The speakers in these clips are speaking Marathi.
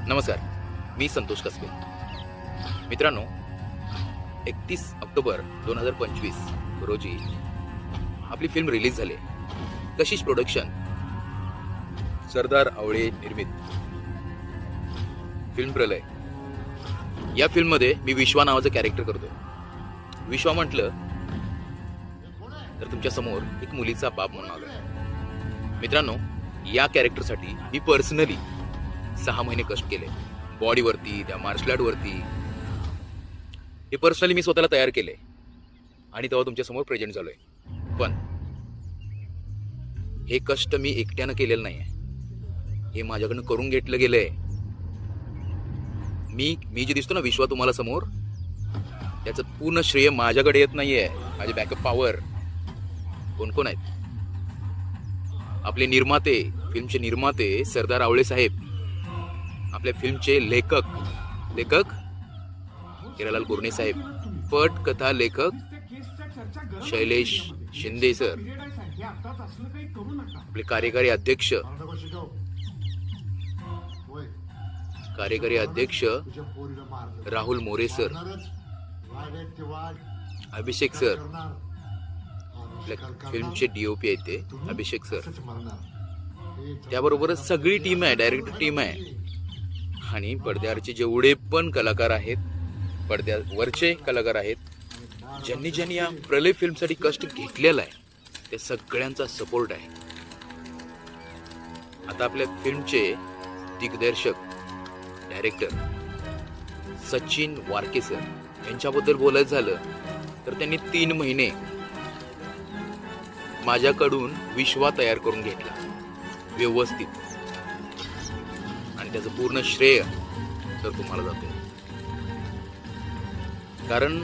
नमस्कार, मी संतोष कसबे. मित्रांनो, 31 ऑक्टोबर 2025 रोजी आपली फिल्म रिलीज झाली. कशिश प्रोडक्शन, सरदार आवळे निर्मित फिल्म प्रलय. या फिल्ममध्ये मी विश्वा नावाचं कॅरेक्टर करतो. विश्वा म्हटलं तर तुमच्या समोर एक मुलीचा बाप म्हणून आलोय. मित्रांनो, या कॅरेक्टरसाठी मी पर्सनली 6 महिने कष्ट केले. बॉडीवरती, त्या मार्शल आर्टवरती हे पर्सनली मी स्वतःला तयार केले आणि तेव्हा तुमच्या समोर प्रेझेंट झालोय. पण हे कष्ट मी एकट्यानं केलेलं नाही आहे, हे माझ्याकडनं करून घेतलं गेलंय. मी जे दिसतो ना विश्वा तुम्हाला समोर, त्याचं पूर्ण श्रेय माझ्याकडे येत नाहीये. माझे बॅकअप पॉवर कोण कोण आहेत? आपले निर्माते, फिल्मचे निर्माते सरदार आवळे साहेब, आपल्या फिल्मचे लेखक हिरालाल गुर्णे साहेब, पटकथा लेखक शैलेश शिंदे सर, आपले कार्यकारी अध्यक्ष राहुल मोरे सर, अभिषेक सर, आपल्या फिल्मचे डीओपी आहेत ते अभिषेक सर, त्याबरोबरच सगळी टीम आहे, डायरेक्टर टीम आहे. आणि पडद्यावरचे जेवढे पण कलाकार आहेत, पडद्यावरचे कलाकार आहेत, ज्यांनी या प्रलय फिल्मसाठी कष्ट घेतलेला आहे, त्या सगळ्यांचा सपोर्ट आहे. आता आपल्या फिल्मचे दिग्दर्शक, डायरेक्टर सचिन वारके सर यांच्याबद्दल बोलायचं झालं तर त्यांनी 3 महिने माझ्याकडून विश्वा तयार करून घेतला व्यवस्थित, आणि त्याचं पूर्ण श्रेय तर तुम्हाला जातो. कारण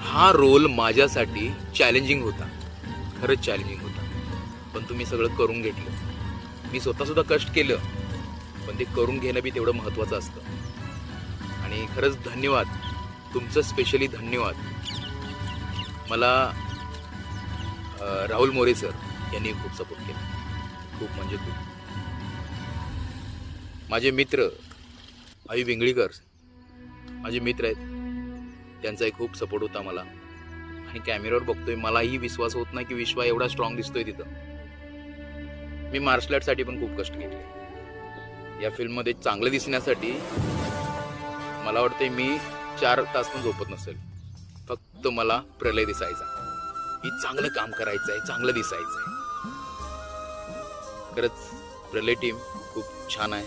हा रोल माझ्यासाठी चॅलेंजिंग होता, खरंच चॅलेंजिंग होता. पण तुम्ही सगळं करून घेतलं. मी स्वतःसुद्धा कष्ट केलं, पण ते करून घेणं बी तेवढं महत्त्वाचं असतं. आणि खरंच धन्यवाद तुमचं, स्पेशली धन्यवाद मला राहुल मोरे सर यांनी खूप सपोर्ट केला, खूप म्हणजे खूप. माझे मित्र अवी विंगळीकर माझे मित्र आहेत, त्यांचाही खूप सपोर्ट होता मला. आणि कॅमेऱ्यावर बघतोय, मलाही विश्वास होत नाही की विश्वा एवढा स्ट्रॉंग दिसतोय तिथं. मी मार्शल आर्टसाठी पण खूप कष्ट घेतले. या फिल्ममध्ये चांगलं दिसण्यासाठी मला वाटतंय मी 4 तास पण झोपत नसेल. फक्त मला प्रलय दिसायचा, मी चांगलं काम करायचं आहे, चांगलं दिसायचं आहे. खरंच प्रलय टीम खूप छान आहे.